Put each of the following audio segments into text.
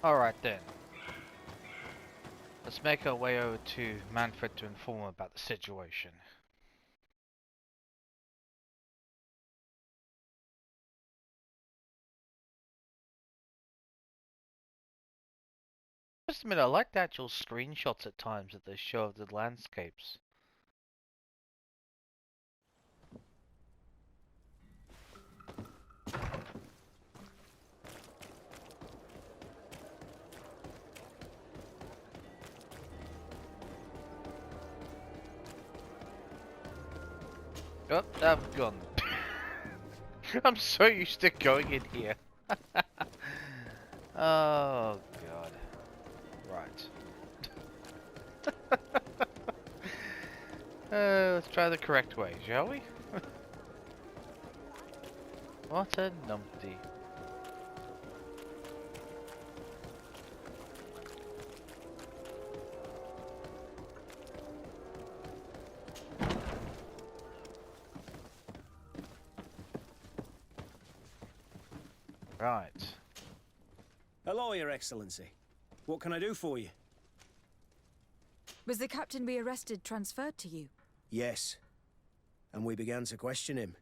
Alright then. Let's make our way over to Manfred to inform him about the situation. Just a minute, I like the actual screenshots at times that they show of the landscapes. Oh, I've gone. I'm so used to going in here. Oh god. Right. Let's try the correct way, shall we? What a numpty. Right. Hello, Your Excellency. What can I do for you? Was the captain we arrested transferred to you? Yes. And we began to question him.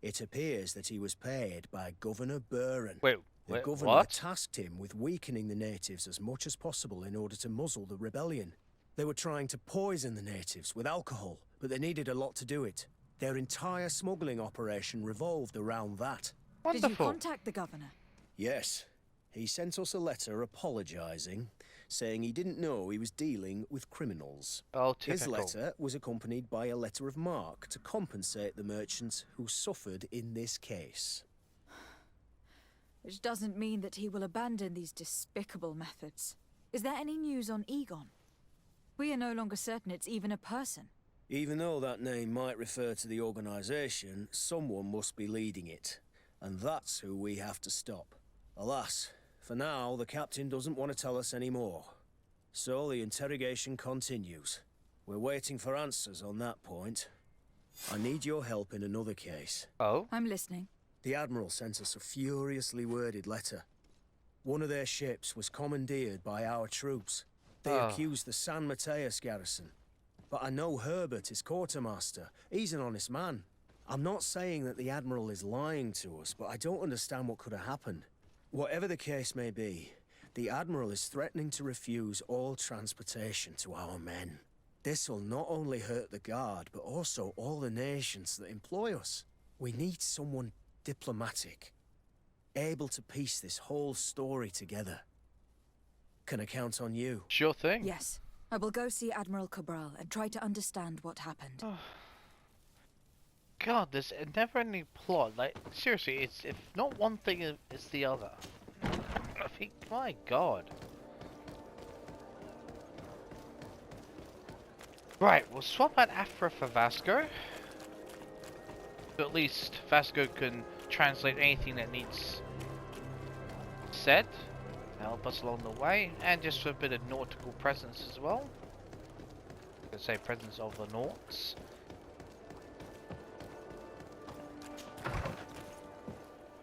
It appears that he was paid by Governor Buren. Wait, the governor what? tasked him with weakening the natives as much as possible in order to muzzle the rebellion. They were trying to poison the natives with alcohol, but they needed a lot to do it. Their entire smuggling operation revolved around that. Wonderful. Did you contact the governor? Yes. He sent us a letter apologising, saying he didn't know he was dealing with criminals. Oh, His typical. letter was accompanied by a letter of marque to compensate the merchants who suffered in this case. Which doesn't mean that he will abandon these despicable methods. Is there any news on Egon? We are no longer certain it's even a person. Even though that name might refer to the organisation, someone must be leading it. And that's who we have to stop. Alas, for now, the captain doesn't want to tell us any more. So the interrogation continues. We're waiting for answers on that point. I need your help in another case. Oh? I'm listening. The Admiral sent us a furiously worded letter. One of their ships was commandeered by our troops. They accused the San Mateus garrison. But I know Herbert is quartermaster. He's an honest man. I'm not saying that the Admiral is lying to us, but I don't understand what could have happened. Whatever the case may be, the Admiral is threatening to refuse all transportation to our men. This will not only hurt the Guard, but also all the nations that employ us. We need someone diplomatic, able to piece this whole story together. Can I count on you? Sure thing. Yes. I will go see Admiral Cabral and try to understand what happened. God, there's a never-ending plot. Like, seriously, it's if not one thing, it's the other. I think, my God. Right, we'll swap out Afra for Vasco. So at least Vasco can translate anything that needs said to help us along the way, and just for a bit of nautical presence as well. Let's say presence of the Nauts.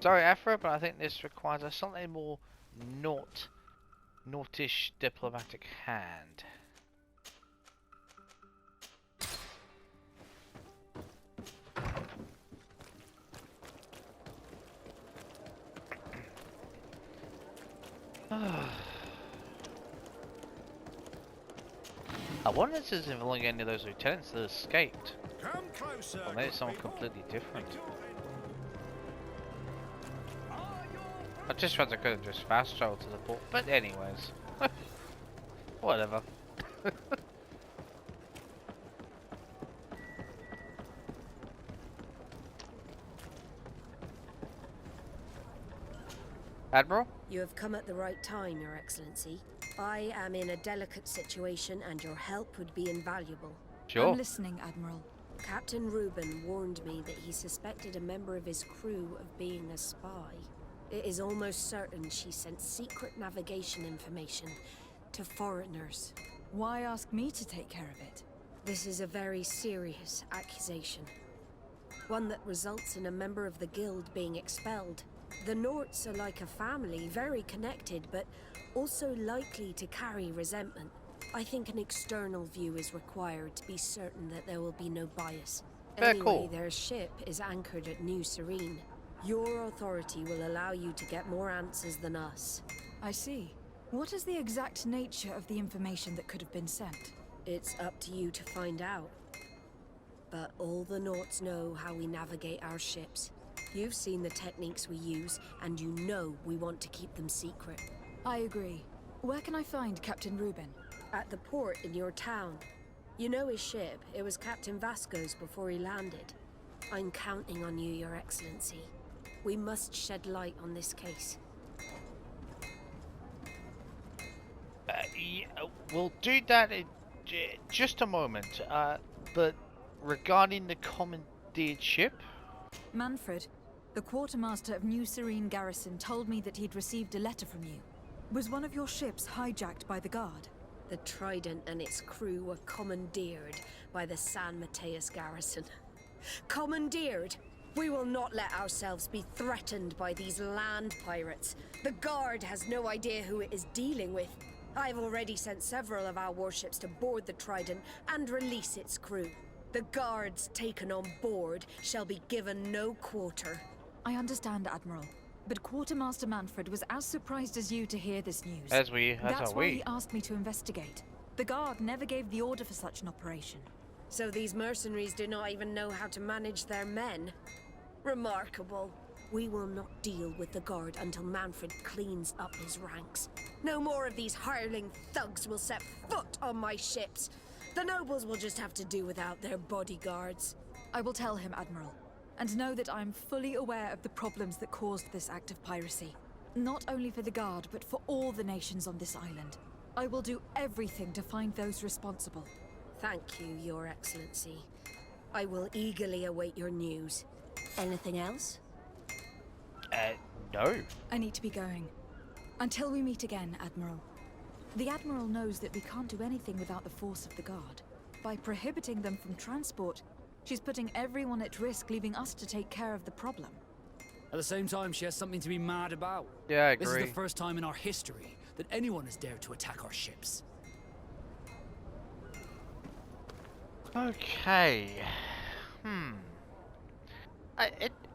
Sorry, Afra, but I think this requires a slightly more nautish diplomatic hand. I wonder if this is involving any of those lieutenants that escaped. Come closer. Or maybe someone completely different. I just tried to could have just fast traveled to the port, but anyways. Whatever. Admiral? You have come at the right time, Your Excellency. I am in a delicate situation and your help would be invaluable. Sure. I'm listening, Admiral. Captain Reuben warned me that he suspected a member of his crew of being a spy. It is almost certain she sent secret navigation information to foreigners. Why ask me to take care of it? This is a very serious accusation. One that results in a member of the guild being expelled. The Norts are like a family, very connected, but also likely to carry resentment. I think an external view is required to be certain that there will be no bias. Very Anyway, cool. their ship is anchored at New Serene. Your authority will allow you to get more answers than us. I see. What is the exact nature of the information that could have been sent? It's up to you to find out. But all the Norts know how we navigate our ships. You've seen the techniques we use, and you know we want to keep them secret. I agree. Where can I find Captain Reuben? At the port in your town. You know his ship. It was Captain Vasco's before he landed. I'm counting on you, Your Excellency. We must shed light on this case. Yeah, we'll do that in just a moment. But regarding the commandeered ship? Manfred, the quartermaster of New Serene Garrison told me that he'd received a letter from you. Was one of your ships hijacked by the guard? The Trident and its crew were commandeered by the San Mateus garrison. Commandeered? We will not let ourselves be threatened by these land pirates. The Guard has no idea who it is dealing with. I've already sent several of our warships to board the Trident and release its crew. The Guards taken on board shall be given no quarter. I understand, Admiral. But Quartermaster Manfred was as surprised as you to hear this news. That's That's are why we. he asked me to investigate. The Guard never gave the order for such an operation. So these mercenaries do not even know how to manage their men? Remarkable. We will not deal with the Guard until Manfred cleans up his ranks. No more of these hireling thugs will set foot on my ships. The nobles will just have to do without their bodyguards. I will tell him, Admiral. And know that I am fully aware of the problems that caused this act of piracy. Not only for the Guard, but for all the nations on this island. I will do everything to find those responsible. Thank you, Your Excellency. I will eagerly await your news. Anything else? No. I need to be going. Until we meet again, Admiral. The Admiral knows that we can't do anything without the force of the Guard. By prohibiting them from transport, she's putting everyone at risk, leaving us to take care of the problem. At the same time, she has something to be mad about. Yeah, I This is agree. the first time in our history that anyone has dared to attack our ships. Okay.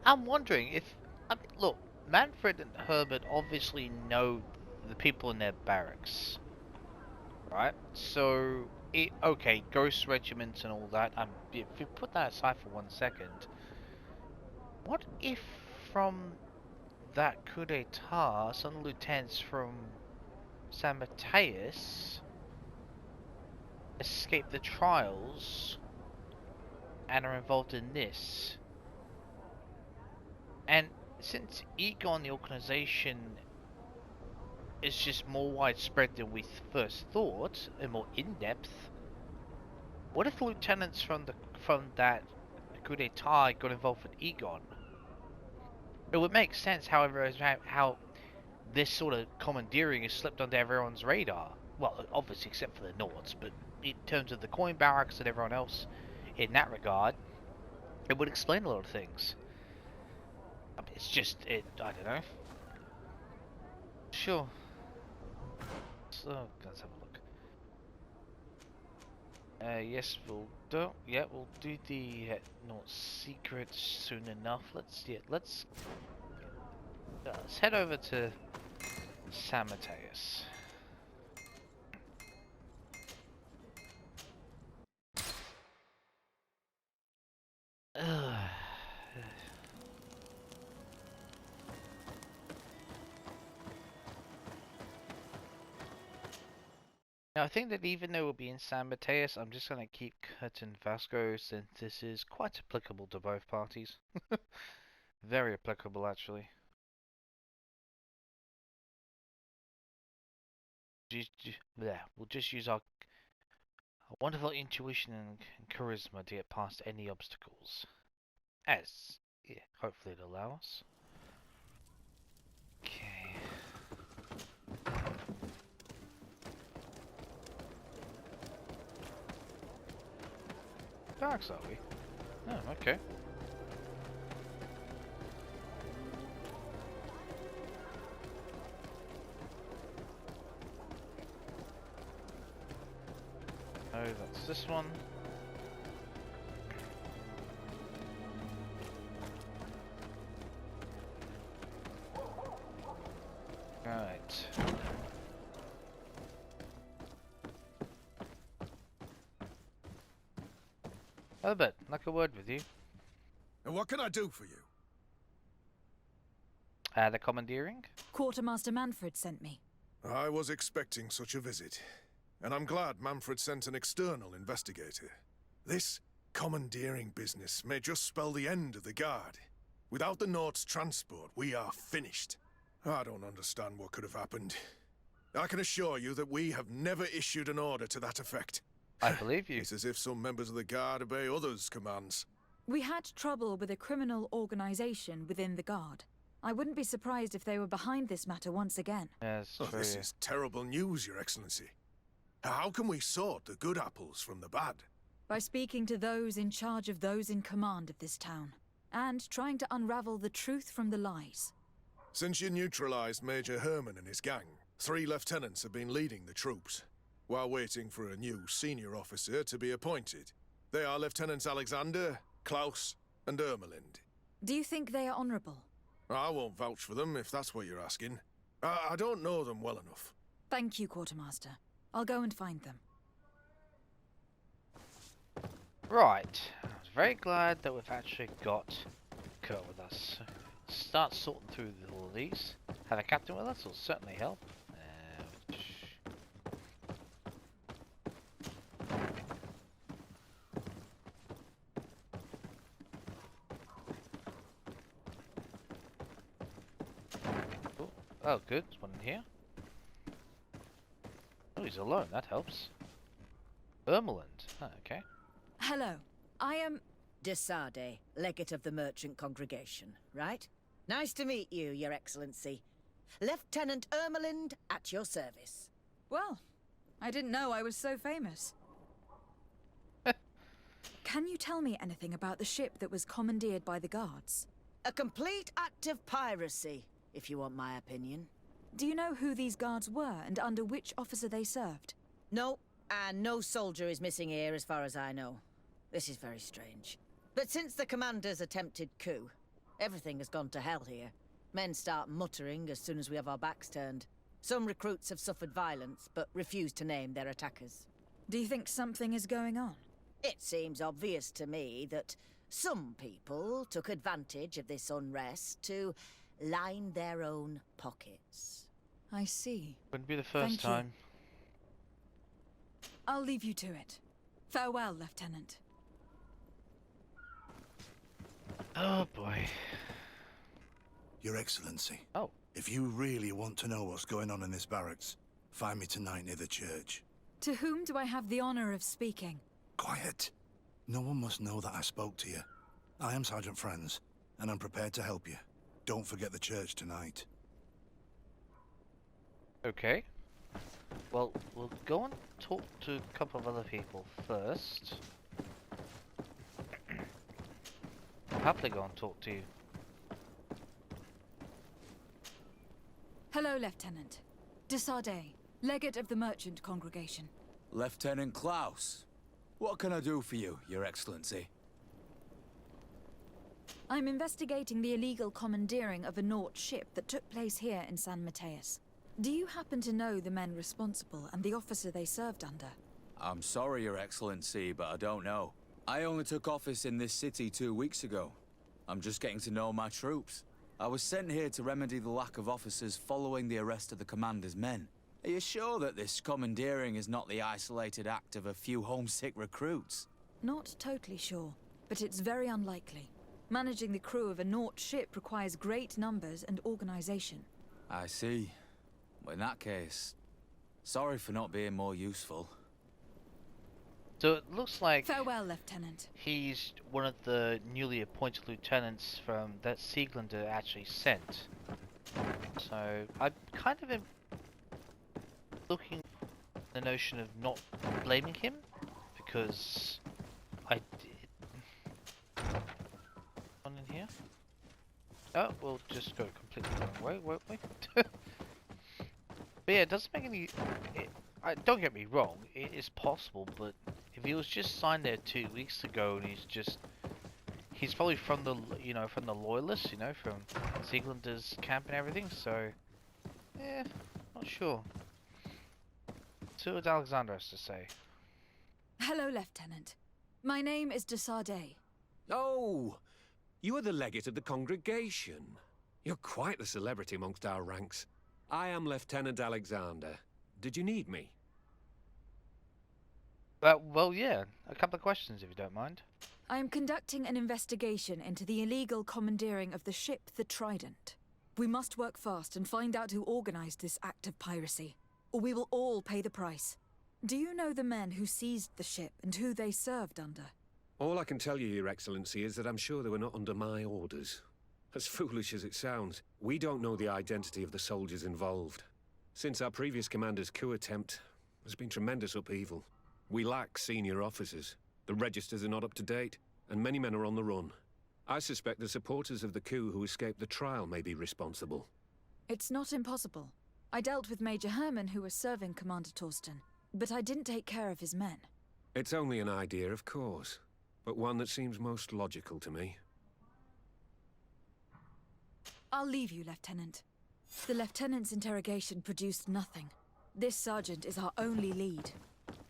I'm wondering if... look, Manfred and Herbert obviously know the people in their barracks. Right? So, okay, ghost regiments and all that. If we put that aside for 1 second, what if from that coup d'etat, some lieutenants from San Mateus escaped the trials and are involved in this? And since Egon, the organization, is just more widespread than we first thought and more in-depth, what if lieutenants from that coup d'etat got involved with Egon? It would make sense, however, as how this sort of commandeering has slipped under everyone's radar. Well, obviously except for the Nords, but in terms of the coin barracks and everyone else in that regard, it would explain a lot of things. It's just, I don't know. Sure. So, let's have a look. Yes, we'll do. Yeah, we'll do the not secret soon enough. Let's head over to San Mateus. Now, I think that even though we'll be in San Mateus, I'm just going to keep cutting Vasco since this is quite applicable to both parties. Very applicable, actually. We'll just use our wonderful intuition and charisma to get past any obstacles. As, yeah, hopefully it'll allow us. Okay. Barracks, are we? Oh, okay. that's this one. Right. Albert, like a word with you. And what can I do for you? The commandeering? Quartermaster Manfred sent me. I was expecting such a visit, and I'm glad Manfred sent an external investigator. This commandeering business may just spell the end of the Guard. Without the Nord's transport, we are finished. I don't understand what could have happened. I can assure you that we have never issued an order to that effect. I believe you. It's as if some members of the Guard obey others' commands. We had trouble with a criminal organization within the Guard. I wouldn't be surprised if they were behind this matter once again. Yes, Oh, this is terrible news, Your Excellency. How can we sort the good apples from the bad? By speaking to those in charge of those in command of this town, and trying to unravel the truth from the lies. Since you neutralized Major Herman and his gang, 3 lieutenants have been leading the troops, while waiting for a new senior officer to be appointed. They are Lieutenants Alexander, Klaus, and Ermelind. Do you think they are honorable? I won't vouch for them, if that's what you're asking. I don't know them well enough. Thank you, Quartermaster. I'll go and find them. right. I was very glad that we've actually got Kurt with us. Start sorting through all of these. Have a captain with us will certainly help. Oh, good. There's one in here. Oh, he's alone. That helps. Ermeland. Oh, okay. Hello. I am... Desade, legate of the merchant congregation, right? Nice to meet you, Your Excellency. Lieutenant Ermelind at your service. Well, I didn't know I was so famous. Can you tell me anything about the ship that was commandeered by the guards? A complete act of piracy, if you want my opinion. Do you know who these guards were and under which officer they served? No, and no soldier is missing here as far as I know. This is very strange. But since the commander's attempted coup, everything has gone to hell here. Men start muttering as soon as we have our backs turned. Some recruits have suffered violence, but refuse to name their attackers. Do you think something is going on? It seems obvious to me that some people took advantage of this unrest to line their own pockets. I see. Wouldn't be the first Thank you. time. I'll leave you to it. Farewell, Lieutenant. Oh boy. Your Excellency. Oh. If you really want to know what's going on in this barracks, find me tonight near the church. To whom do I have the honor of speaking? Quiet. No one must know that I spoke to you. I am Sergeant Franz, and I'm prepared to help you. Don't forget the church tonight. Okay. Well, we'll go and talk to a couple of other people first. I'll happily go and talk to you. Hello, Lieutenant. Desade, legate of the merchant congregation. Lieutenant Klaus, what can I do for you, Your Excellency? I'm investigating the illegal commandeering of a Nort ship that took place here in San Mateus. Do you happen to know the men responsible and the officer they served under? I'm sorry, Your Excellency, but I don't know. I only took office in this city 2 weeks ago. I'm just getting to know my troops. I was sent here to remedy the lack of officers following the arrest of the commander's men. Are you sure that this commandeering is not the isolated act of a few homesick recruits? Not totally sure, but it's very unlikely. Managing the crew of a Nort ship requires great numbers and organization. I see. Well, in that case, sorry for not being more useful. So it looks like Farewell, Lieutenant. he's one of the newly appointed lieutenants from that Sieglander actually sent. So I'm kind of looking at the notion of not blaming him, because I did. One in here? Oh, we'll just go completely the wrong way, won't we? But yeah, it doesn't make any... don't get me wrong, it is possible, but If he was just signed there 2 weeks ago, and he's probably from the, from the loyalists, from Sieglander's camp and everything. So, yeah, not sure. See what Alexander has to say. Hello, Lieutenant. My name is de Sardet. Oh, you are the legate of the congregation. You're quite the celebrity amongst our ranks. I am Lieutenant Alexander. Did you need me? Well, yeah. A couple of questions, if you don't mind. I am conducting an investigation into the illegal commandeering of the ship the Trident. We must work fast and find out who organized this act of piracy, or we will all pay the price. Do you know the men who seized the ship and who they served under? All I can tell you, Your Excellency, is that I'm sure they were not under my orders. As foolish as it sounds, we don't know the identity of the soldiers involved. Since our previous commander's coup attempt, there's been tremendous upheaval. We lack senior officers. The registers are not up to date, and many men are on the run. I suspect the supporters of the coup who escaped the trial may be responsible. It's not impossible. I dealt with Major Herman, who was serving Commander Torsten, but I didn't take care of his men. It's only an idea, of course, but one that seems most logical to me. I'll leave you, Lieutenant. The Lieutenant's interrogation produced nothing. This sergeant is our only lead.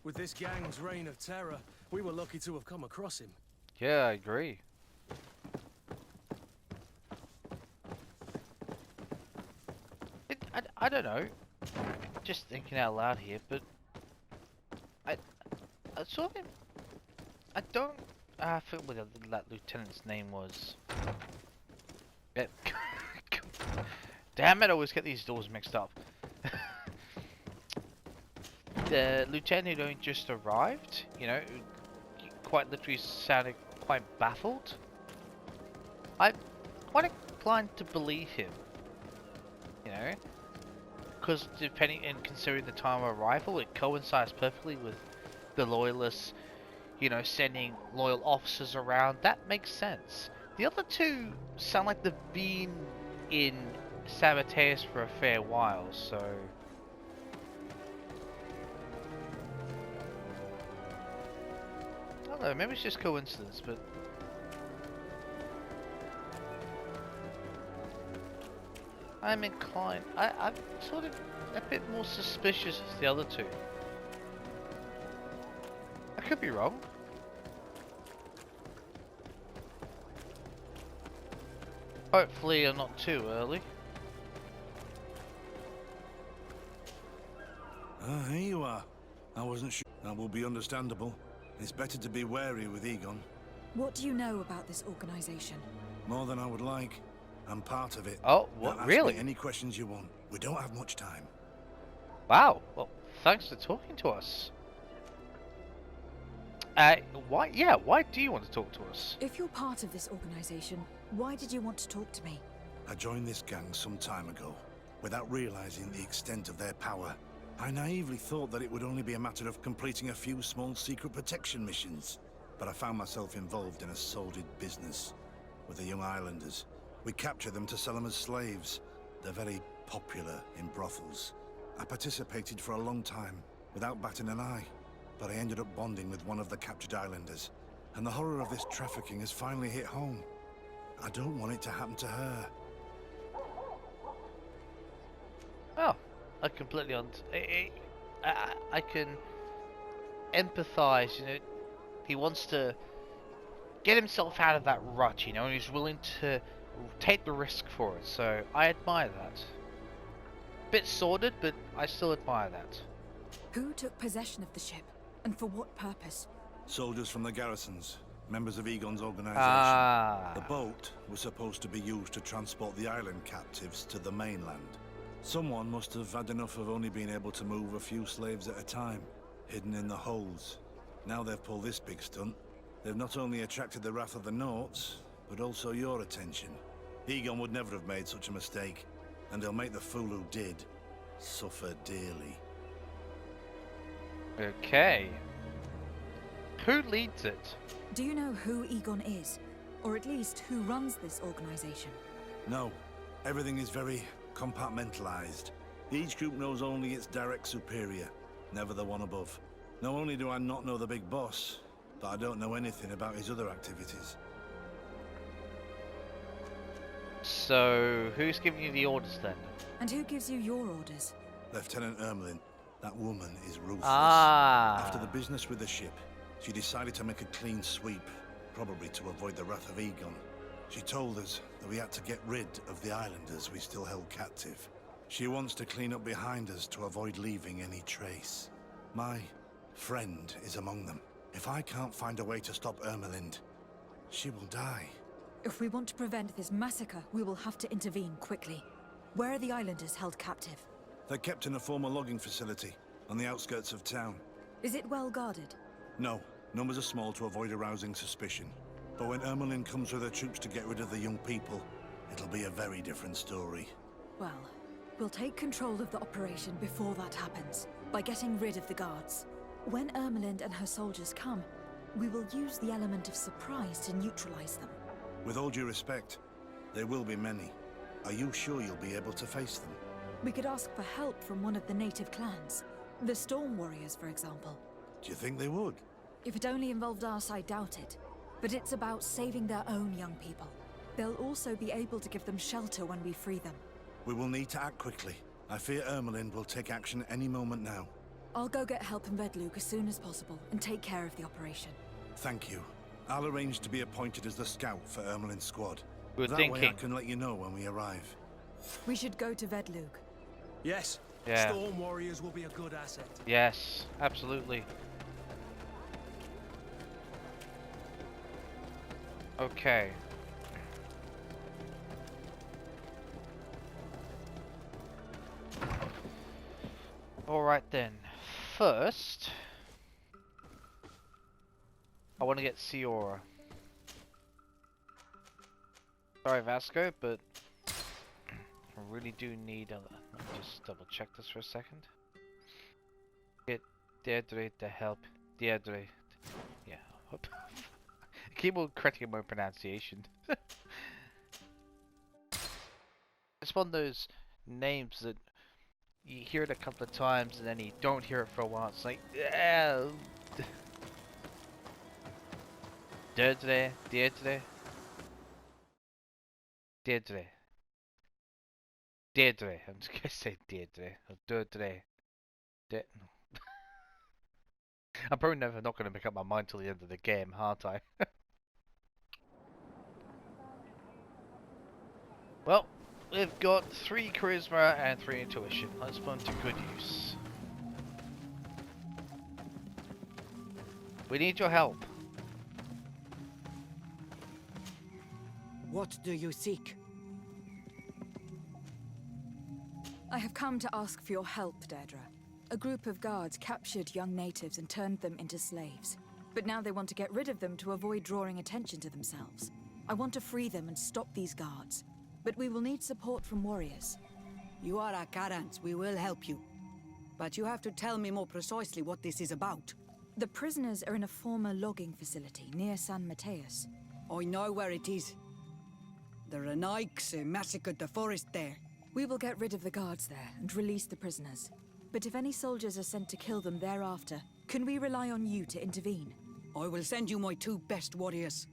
With this gang's reign of terror, we were lucky to have come across him. Yeah, I agree. I don't know. Just thinking out loud here, but I sort of, I don't. I forget what that lieutenant's name was. Damn it! I always get these doors mixed up. The lieutenant who only just arrived, quite literally sounded quite baffled. I'm quite inclined to believe him, because depending and considering the time of arrival, it coincides perfectly with the loyalists, sending loyal officers around. That makes sense. The other two sound like they've been in Sabateus for a fair while, so. I don't know, maybe it's just coincidence, but I'm inclined. I'm sort of a bit more suspicious of the other two. I could be wrong. Hopefully I'm not too early. Here you are. I wasn't sure. That will be understandable. It's better to be wary with Egon. What do you know about this organization? More than I would like. I'm part of it. Oh, Now what? ask Really? me any questions you want. We don't have much time. Wow. Well, thanks for talking to us. Why? Yeah. Why do you want to talk to us? If you're part of this organization, why did you want to talk to me? I joined this gang some time ago, without realizing the extent of their power. I naively thought that it would only be a matter of completing a few small secret protection missions. But I found myself involved in a sordid business with the young islanders. We capture them to sell them as slaves. They're very popular in brothels. I participated for a long time, without batting an eye. But I ended up bonding with one of the captured islanders. And the horror of this trafficking has finally hit home. I don't want it to happen to her. Oh, I completely I can empathize. He wants to get himself out of that rut, and he's willing to take the risk for it. So I admire that. Bit sordid, but I still admire that. Who took possession of the ship, and for what purpose? Soldiers from the garrisons, members of Egon's organization. Ah. The boat was supposed to be used to transport the island captives to the mainland. Someone must have had enough of only being able to move a few slaves at a time, hidden in the holds. Now they've pulled this big stunt. They've not only attracted the wrath of the Nauts, but also your attention. Egon would never have made such a mistake, and he'll make the fool who did suffer dearly. Okay. Who leads it? Do you know who Egon is? Or at least who runs this organization? No, everything is very compartmentalized. Each group knows only its direct superior, never the one above. Not only do I not know the big boss, but I don't know anything about his other activities. So, who's giving you the orders then? And who gives you your orders? Lieutenant Ermelin, that woman is ruthless. Ah. After the business with the ship, she decided to make a clean sweep, probably to avoid the wrath of Egon. She told us that we had to get rid of the islanders we still held captive. She wants to clean up behind us to avoid leaving any trace. My friend is among them. If I can't find a way to stop Ermelind, she will die. If we want to prevent this massacre, we will have to intervene quickly. Where are the islanders held captive? They're kept in a former logging facility on the outskirts of town. Is it well guarded? No, numbers are small to avoid arousing suspicion. But when Ermelin comes with her troops to get rid of the young people, it'll be a very different story. Well, we'll take control of the operation before that happens, by getting rid of the guards. When Ermelind and her soldiers come, we will use the element of surprise to neutralize them. With all due respect, there will be many. Are you sure you'll be able to face them? We could ask for help from one of the native clans. The Storm Warriors, for example. Do you think they would? If it only involved us, I doubt it. But it's about saving their own young people. They'll also be able to give them shelter when we free them. We will need to act quickly. I fear Ermelin will take action any moment now. I'll go get help in Vedlug as soon as possible and take care of the operation. Thank you. I'll arrange to be appointed as the scout for Ermelin's squad. Good That thinking. way I can let you know when we arrive. We should go to Vedlug. Yes. Yeah. Storm Warriors will be a good asset. Yes, absolutely. Okay. Alright then. First, I want to get Ciora. Sorry Vasco, but I really do need a... Let me just double check this for a second. Get Deirdre to help. Deirdre. Yeah. Keep on correcting my pronunciation. It's one of those names that you hear it a couple of times and then you don't hear it for a while. It's like, yeah. Deirdre, Deirdre, Deirdre, Deirdre. I'm just gonna say Deirdre or Deirdre. I'm probably never not gonna make up my mind till the end of the game, aren't I? Well, we've got 3 charisma and 3 intuition. Let's put them to good use. We need your help. What do you seek? I have come to ask for your help, Deirdre. A group of guards captured young natives and turned them into slaves. But now they want to get rid of them to avoid drawing attention to themselves. I want to free them and stop these guards. But we will need support from warriors. You are a Karans. We will help you. But you have to tell me more precisely what this is about. The prisoners are in a former logging facility near San Mateus. I know where it is. The Renaiks massacred the forest there. We will get rid of the guards there and release the prisoners. But if any soldiers are sent to kill them thereafter, can we rely on you to intervene? I will send you my 2 best warriors.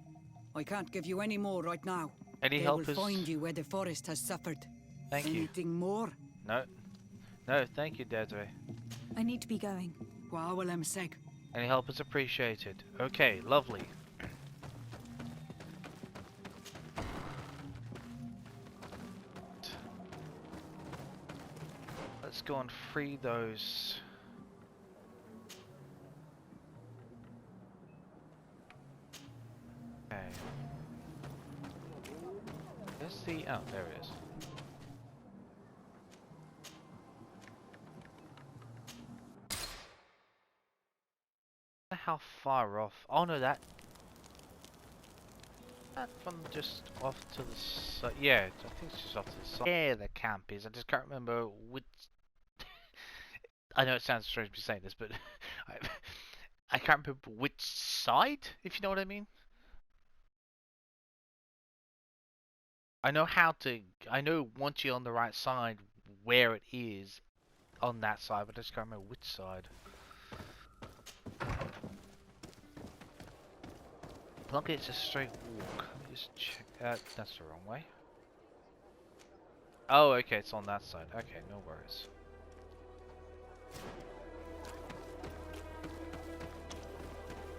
I can't give you any more right now. Any They help will is... find you where the forest has suffered. Thank you. Anything more? No. No, thank you, Deirdre. I need to be going. Gwawalem seg. Any help is appreciated. Okay, lovely. Let's go and free those. Okay. Let's see. Oh, there it is. How far off? Oh no, that from just off to the side. Yeah, I think it's just off to the side. Yeah, the camp is. I just can't remember which. I know it sounds strange to be saying this, but I can't remember which side, if you know what I mean. I know how to. I know once you're on the right side, where it is on that side, but I just can't remember which side. Look, it's a straight walk. Let me just check. That's the wrong way. Oh, okay, it's on that side. Okay, no worries.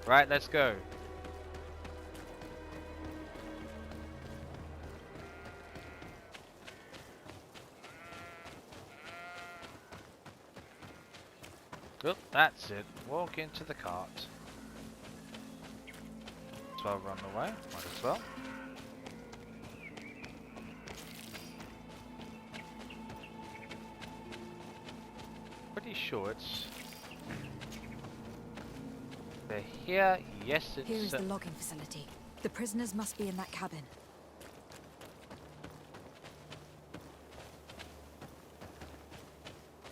Right, let's go. Oh, that's it. Walk into the cart. As well run away. Might as well. Pretty sure it's... They're here. Yes, it's... Here is the logging facility. The prisoners must be in that cabin.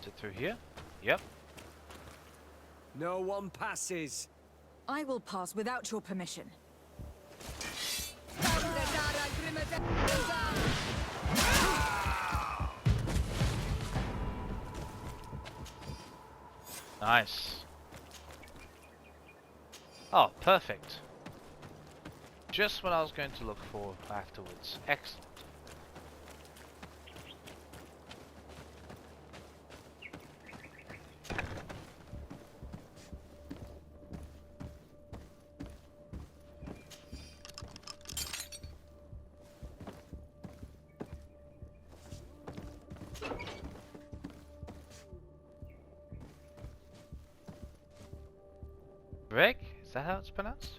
Is it through here? Yep. No one passes. I will pass without your permission. Nice. Oh, perfect. Just what I was going to look for afterwards. Excellent. Greg? Is that how it's pronounced?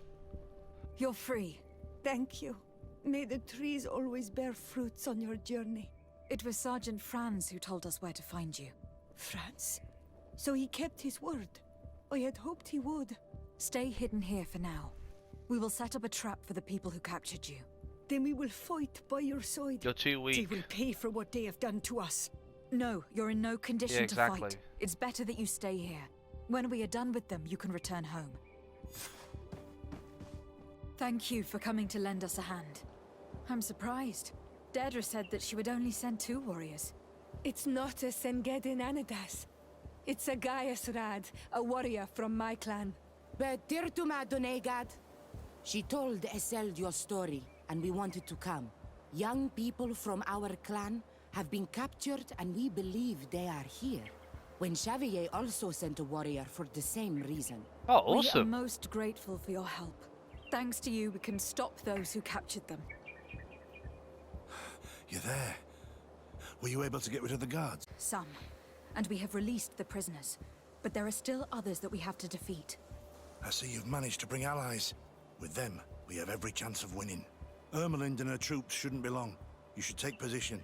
You're free. Thank you. May the trees always bear fruits on your journey. It was Sergeant Franz who told us where to find you. Franz? So he kept his word. I had hoped he would. Stay hidden here for now. We will set up a trap for the people who captured you. Then we will fight by your side. You're too weak. They will pay for what they have done to us. No, you're in no condition Yeah, exactly. to fight. It's better that you stay here. When we are done with them, you can return home. Thank you for coming to lend us a hand. I'm surprised. Deirdre said that she would only send 2 warriors. It's not a Sengedin Anadas. It's a Gaius Rad, a warrior from my clan. But Tirtuma Donegad, she told Eseld your story, and we wanted to come. Young people from our clan have been captured, and we believe they are here. When Xavier also sent a warrior for the same reason. Oh, awesome. We are most grateful for your help. Thanks to you, we can stop those who captured them. You're there. Were you able to get rid of the guards? Some. And we have released the prisoners. But there are still others that we have to defeat. I see you've managed to bring allies. With them, we have every chance of winning. Ermelind and her troops shouldn't be long. You should take position.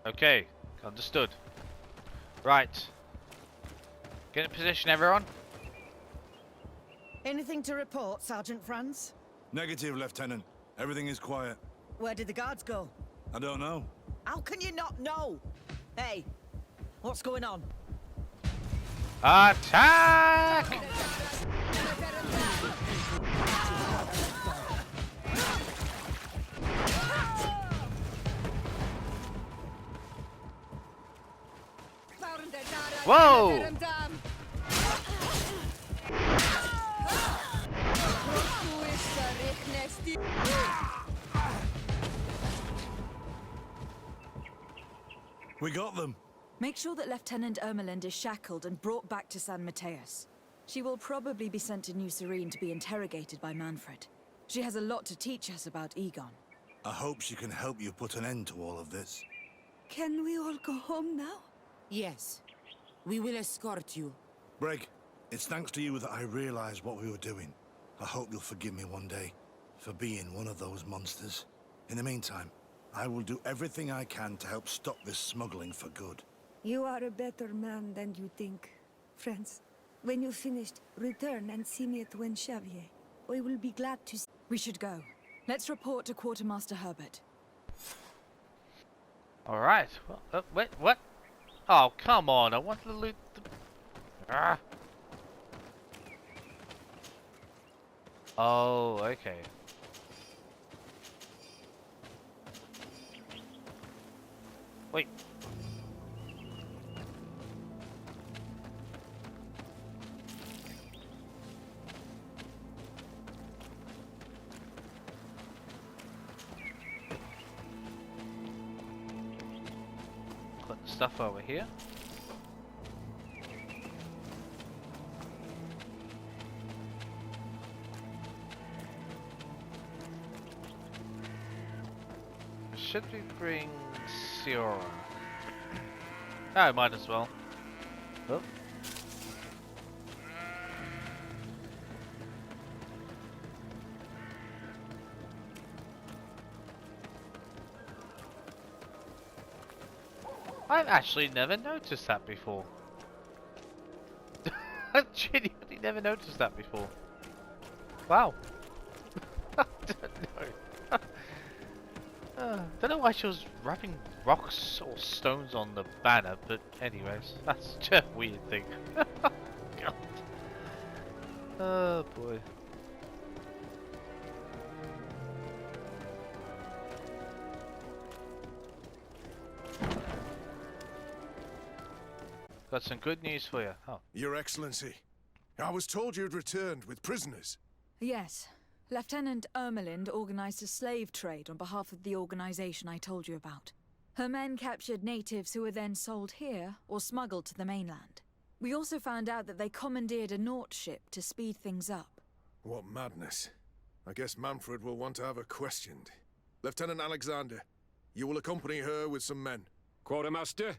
Okay, understood. Right. Get in position, everyone. Anything to report, Sergeant Franz? Negative, Lieutenant. Everything is quiet. Where did the guards go? I don't know. How can you not know? Hey, what's going on? Attack! Whoa! We got them. Make sure that Lieutenant Ermelind is shackled and brought back to San Mateus. She will probably be sent to New Serene to be interrogated by Manfred. She has a lot to teach us about Egon. I hope she can help you put an end to all of this. Can we all go home now? Yes. We will escort you. Breg, it's thanks to you that I realized what we were doing. I hope you'll forgive me one day for being one of those monsters. In the meantime, I will do everything I can to help stop this smuggling for good. You are a better man than you think. Friends, when you're finished, return and see me at Wen Xavier. I will be glad to see. We should go. Let's report to Quartermaster Herbert. Alright. Well, wait, what? Oh, come on. I wanted to loot the... Ah. Oh, okay. Wait. stuff over here. Should we bring Siora? Oh, might as well. Oh. I've actually never noticed that before. I've genuinely never noticed that before. Wow. I don't know. Don't know why she was rubbing rocks or stones on the banner, but anyways, that's just a weird thing. God. Oh boy. Got some good news for you. Oh. Your Excellency, I was told you'd returned with prisoners. Yes. Lieutenant Ermelind organized a slave trade on behalf of the organization I told you about. Her men captured natives who were then sold here or smuggled to the mainland. We also found out that they commandeered a Naut ship to speed things up. What madness. I guess Manfred will want to have her questioned. Lieutenant Alexander, you will accompany her with some men. Quartermaster,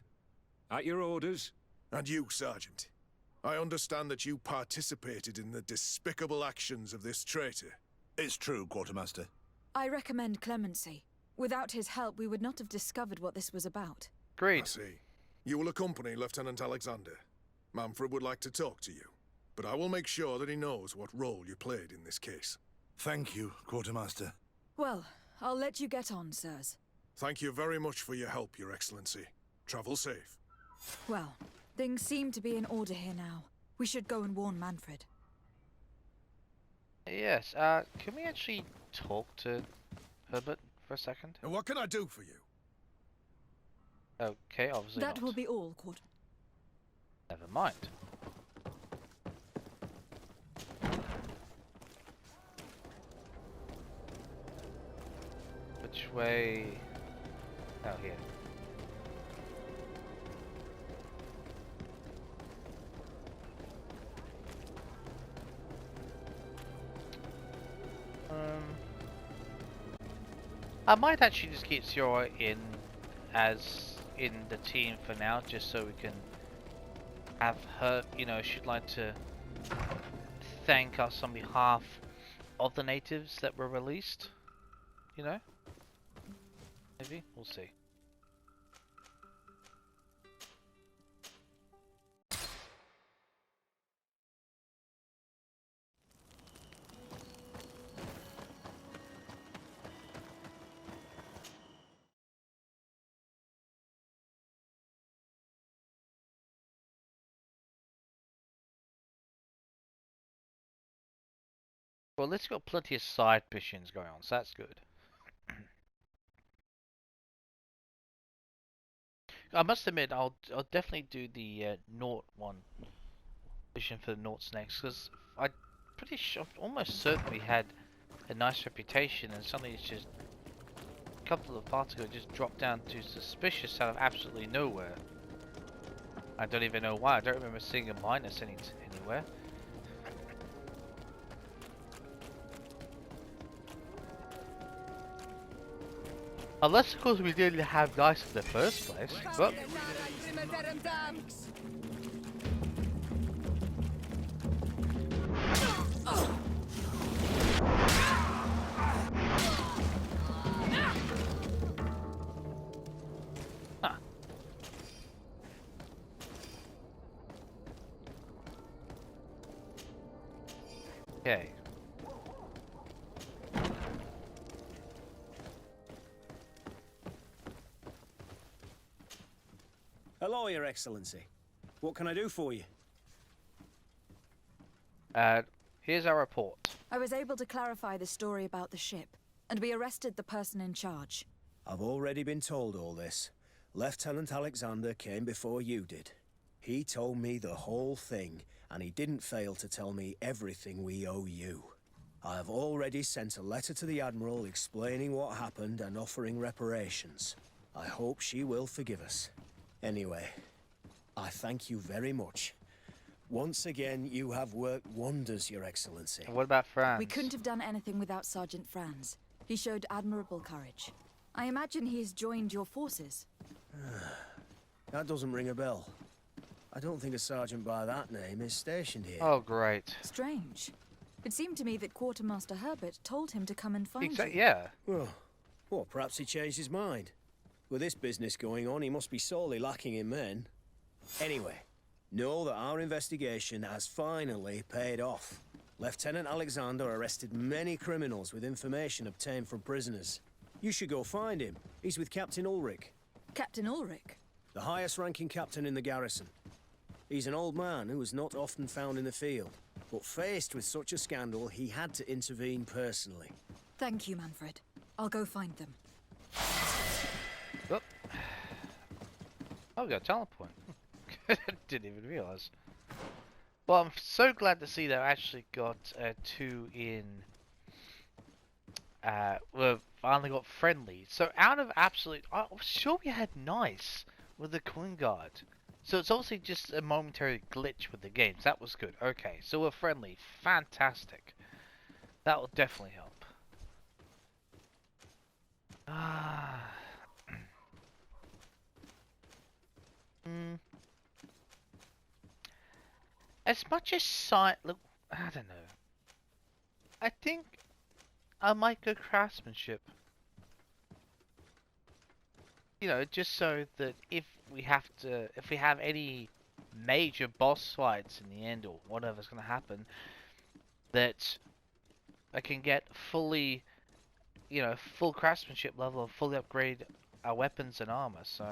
at your orders. And you, Sergeant. I understand that you participated in the despicable actions of this traitor. It's true, Quartermaster. I recommend clemency. Without his help, we would not have discovered what this was about. Great. I see. You will accompany Lieutenant Alexander. Manfred would like to talk to you, but I will make sure that he knows what role you played in this case. Thank you, Quartermaster. Well, I'll let you get on, sirs. Thank you very much for your help, Your Excellency. Travel safe. Well, things seem to be in order here now. We should go and warn Manfred. Yes, can we actually talk to Herbert for a second? And what can I do for you? Okay, obviously That not. will be all, Quarter. Never mind. Which way? Oh, here. I might actually just keep Siora in the team for now, just so we can have her, you know, she'd like to thank us on behalf of the natives that were released, you know? Maybe? We'll see. Well, let's got plenty of side missions going on, so that's good. I must admit, I'll definitely do the Naut one mission for the Nauts next, because I'm pretty sure, almost certainly had a nice reputation, and suddenly it's just a couple of parts ago just dropped down to suspicious out of absolutely nowhere. I don't even know why. I don't remember seeing a minus anywhere. Unless, of course, we didn't have dice in the first place. But huh. Okay. Hello, Your Excellency. What can I do for you? Here's our report. I was able to clarify the story about the ship, and we arrested the person in charge. I've already been told all this. Lieutenant Alexander came before you did. He told me the whole thing, and he didn't fail to tell me everything we owe you. I have already sent a letter to the Admiral explaining what happened and offering reparations. I hope she will forgive us. Anyway, I thank you very much. Once again, you have worked wonders, Your Excellency. And what about Franz? We couldn't have done anything without Sergeant Franz. He showed admirable courage. I imagine he's joined your forces. That doesn't ring a bell. I don't think a sergeant by that name is stationed here. Oh, great. Strange. It seemed to me that Quartermaster Herbert told him to come and find you. Yeah. Well, perhaps he changed his mind. With this business going on, he must be sorely lacking in men. Anyway, know that our investigation has finally paid off. Lieutenant Alexander arrested many criminals with information obtained from prisoners. You should go find him. He's with Captain Ulrich. Captain Ulrich? The highest-ranking captain in the garrison. He's an old man who is not often found in the field, but faced with such a scandal, he had to intervene personally. Thank you, Manfred. I'll go find them. Oh, we got a teleport. Didn't even realize. Well, I'm so glad to see that I actually got 2 in. We finally got friendly. So out of absolute, I was sure we had nice with the Queen Guard. So it's obviously just a momentary glitch with the games. That was good. Okay, so we're friendly. Fantastic. That will definitely help. As much as look, I don't know. I think I might go craftsmanship. You know, just so that if we have any major boss fights in the end or whatever's gonna happen, that I can get fully, you know, full craftsmanship level and fully upgrade our weapons and armor. So.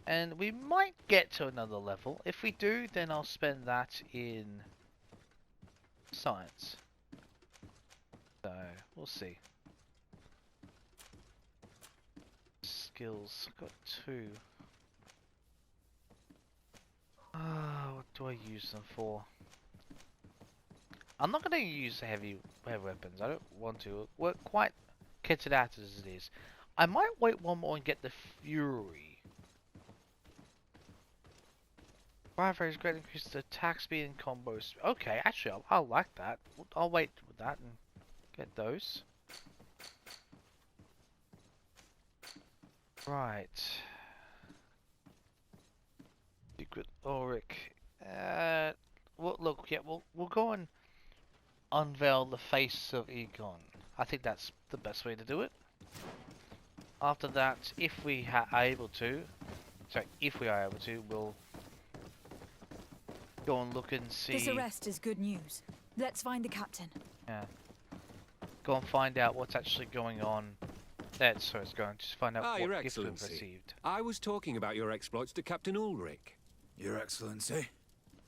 And we might get to another level. If we do, then I'll spend that in science. So, we'll see. Skills, I've got 2. What do I use them for? I'm not going to use heavy weapons. I don't want to. We're quite kitted out as it is. I might wait one more and get the Fury. Fire is great, increase the attack speed and combos. Okay, actually, I'll like that. I'll wait with that and get those. Right. Secret Ulrich. Well, look, yeah, we'll go and unveil the face of Egon. I think that's the best way to do it. After that, if we are able to, we'll go and look and see. This arrest is good news. Let's find the captain. Yeah. Go and find out what's actually going on. That's where it's going to find out what Your gifts we've Excellency. received. I was talking about your exploits to Captain Ulrich. Your Excellency.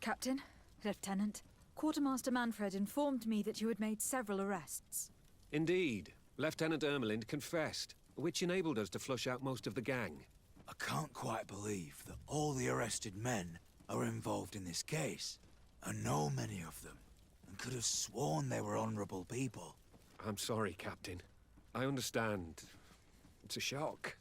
Captain, Lieutenant, Quartermaster Manfred informed me that you had made several arrests. Indeed. Lieutenant Ermelind confessed, which enabled us to flush out most of the gang. I can't quite believe that all the arrested men are involved in this case. I know many of them, and could have sworn they were honorable people. I'm sorry, Captain. I understand. It's a shock.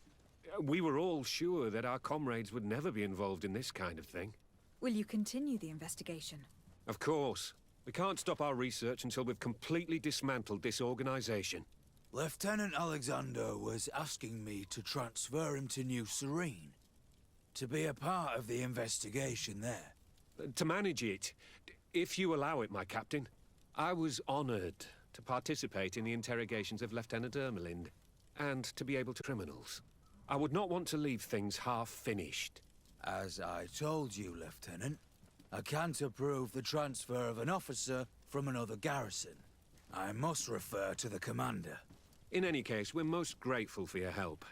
We were all sure that our comrades would never be involved in this kind of thing. Will you continue the investigation? Of course. We can't stop our research until we've completely dismantled this organization. Lieutenant Alexander was asking me to transfer him to New Serene, to be a part of the investigation there. To manage it, if you allow it, my captain. I was honored to participate in the interrogations of Lieutenant Ermelind, and to be able to criminals. I would not want to leave things half-finished. As I told you, Lieutenant, I can't approve the transfer of an officer from another garrison. I must refer to the commander. In any case, we're most grateful for your help.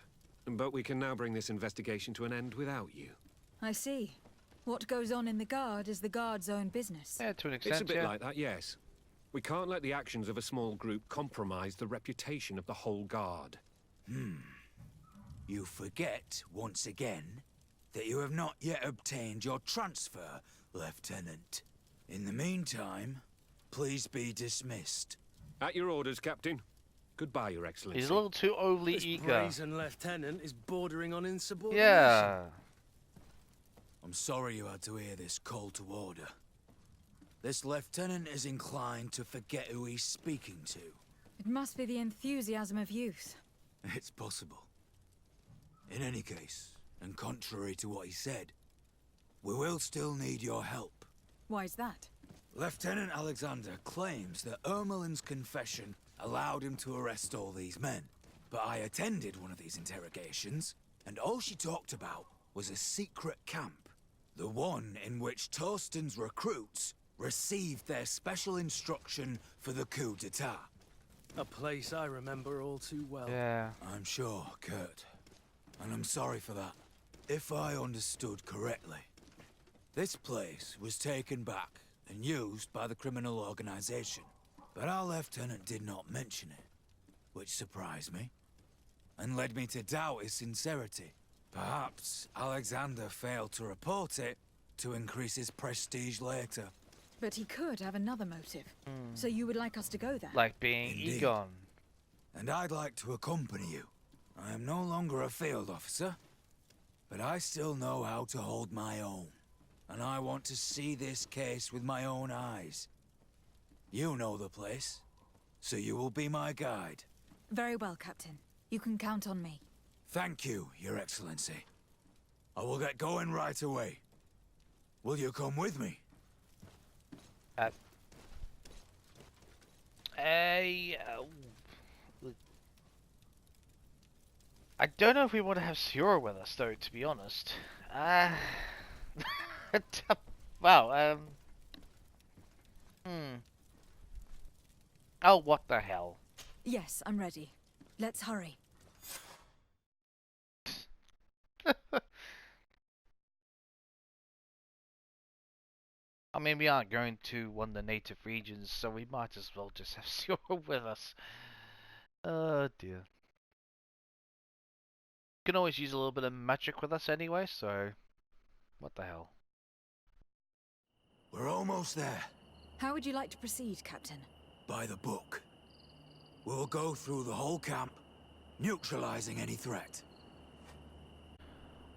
But we can now bring this investigation to an end without you. I see. What goes on in the Guard is the Guard's own business. Yeah, to an extent, It's a bit yeah. like that, yes. We can't let the actions of a small group compromise the reputation of the whole Guard. You forget, once again, that you have not yet obtained your transfer, Lieutenant. In the meantime, please be dismissed. At your orders, Captain. Goodbye, Your Excellency. He's a little too overly This eager. brazen lieutenant is bordering on insubordination. Yeah. I'm sorry you had to hear this call to order. This lieutenant is inclined to forget who he's speaking to. It must be the enthusiasm of youth. It's possible. In any case, and contrary to what he said, we will still need your help. Why's that? Lieutenant Alexander claims that Ermelin's confession allowed him to arrest all these men. But I attended one of these interrogations, and all she talked about was a secret camp. The one in which Torsten's recruits received their special instruction for the coup d'etat. A place I remember all too well. Yeah. I'm sure, Kurt. And I'm sorry for that. If I understood correctly, this place was taken back and used by the criminal organization. But our lieutenant did not mention it, which surprised me, and led me to doubt his sincerity. Perhaps Alexander failed to report it to increase his prestige later. But he could have another motive. So you would like us to go there? Like being Indeed. Egon. And I'd like to accompany you. I am no longer a field officer, but I still know how to hold my own. And I want to see this case with my own eyes. You know the place, so you will be my guide. Very well, Captain. You can count on me. Thank you, Your Excellency. I will get going right away. Will you come with me? I don't know if we want to have Siora with us, though, to be honest. Wow, Oh, what the hell? Yes, I'm ready. Let's hurry. I mean, we aren't going to one of the native regions, so we might as well just have Siora with us. Oh, dear. Can always use a little bit of magic with us anyway, so what the hell. We're almost there. How would you like to proceed, Captain? By the book. We'll go through the whole camp, neutralizing any threat.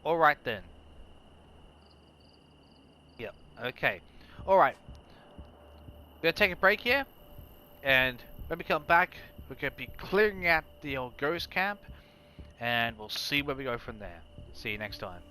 Alright then. Yep, okay. Alright. We're gonna take a break here, and when we come back, we're gonna be clearing out the old ghost camp, and we'll see where we go from there. See you next time.